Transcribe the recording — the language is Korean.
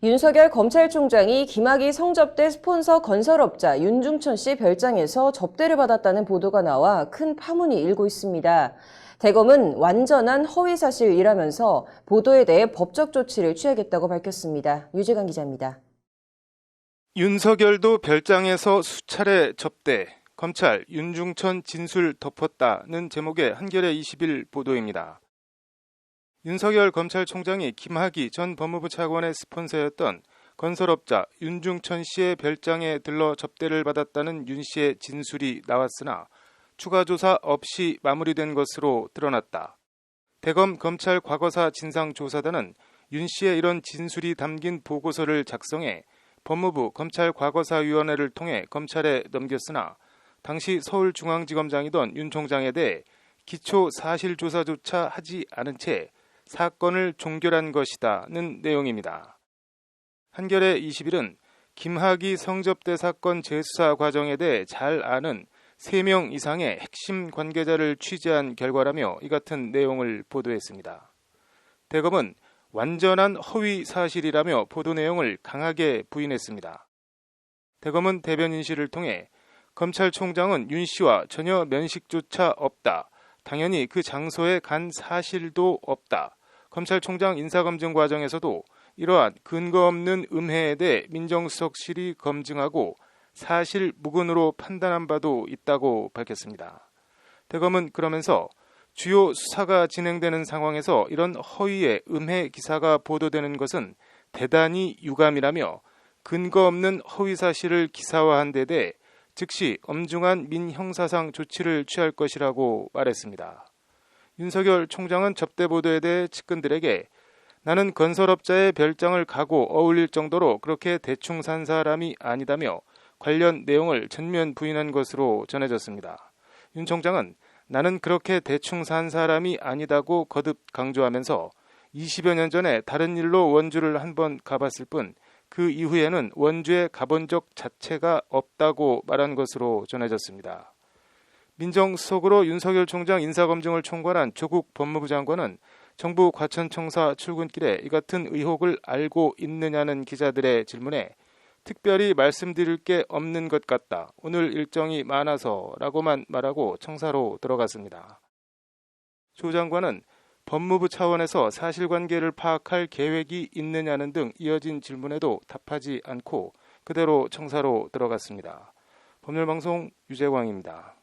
윤석열 검찰총장이 김학의 성접대 스폰서 건설업자 윤중천 씨 별장에서 접대를 받았다는 보도가 나와 큰 파문이 일고 있습니다. 대검은 완전한 허위사실이라면서 보도에 대해 법적 조치를 취하겠다고 밝혔습니다. 유재관 기자입니다. 윤석열도 별장에서 수차례 접대, 검찰 윤중천 진술 덮었다는 제목의 한겨레 20일 보도입니다. 윤석열 검찰총장이 김학의 전 법무부 차관의 스폰서였던 건설업자 윤중천 씨의 별장에 들러 접대를 받았다는 윤 씨의 진술이 나왔으나 추가 조사 없이 마무리된 것으로 드러났다. 대검 검찰 과거사 진상조사단은 윤 씨의 이런 진술이 담긴 보고서를 작성해 법무부 검찰과거사위원회를 통해 검찰에 넘겼으나 당시 서울중앙지검장이던 윤 총장에 대해 기초 사실조사조차 하지 않은 채 사건을 종결한 것이다는 내용입니다. 한겨레 21은 김학의 성접대 사건 재수사 과정에 대해 잘 아는 3명 이상의 핵심 관계자를 취재한 결과라며 이 같은 내용을 보도했습니다. 대검은 완전한 허위 사실이라며 보도 내용을 강하게 부인했습니다. 대검은 대변인실을 통해 검찰총장은 윤 씨와 전혀 면식조차 없다. 당연히 그 장소에 간 사실도 없다. 검찰총장 인사검증 과정에서도 이러한 근거 없는 음해에 대해 민정수석실이 검증하고 사실 무근으로 판단한 바도 있다고 밝혔습니다. 대검은 그러면서 주요 수사가 진행되는 상황에서 이런 허위의 음해 기사가 보도되는 것은 대단히 유감이라며 근거 없는 허위 사실을 기사화한 데 대해 즉시 엄중한 민형사상 조치를 취할 것이라고 말했습니다. 윤석열 총장은 접대 보도에 대해 측근들에게 나는 건설업자의 별장을 가고 어울릴 정도로 그렇게 대충 산 사람이 아니다며 관련 내용을 전면 부인한 것으로 전해졌습니다. 윤 총장은 나는 그렇게 대충 산 사람이 아니다고 거듭 강조하면서 20여 년 전에 다른 일로 원주를 한번 가봤을 뿐 그 이후에는 원주에 가본 적 자체가 없다고 말한 것으로 전해졌습니다. 민정수석으로 윤석열 총장 인사검증을 총괄한 조국 법무부 장관은 정부 과천청사 출근길에 이 같은 의혹을 알고 있느냐는 기자들의 질문에 특별히 말씀드릴 게 없는 것 같다. 오늘 일정이 많아서 라고만 말하고 청사로 들어갔습니다. 조 장관은 법무부 차원에서 사실관계를 파악할 계획이 있느냐는 등 이어진 질문에도 답하지 않고 그대로 청사로 들어갔습니다. 법률방송 유재광입니다.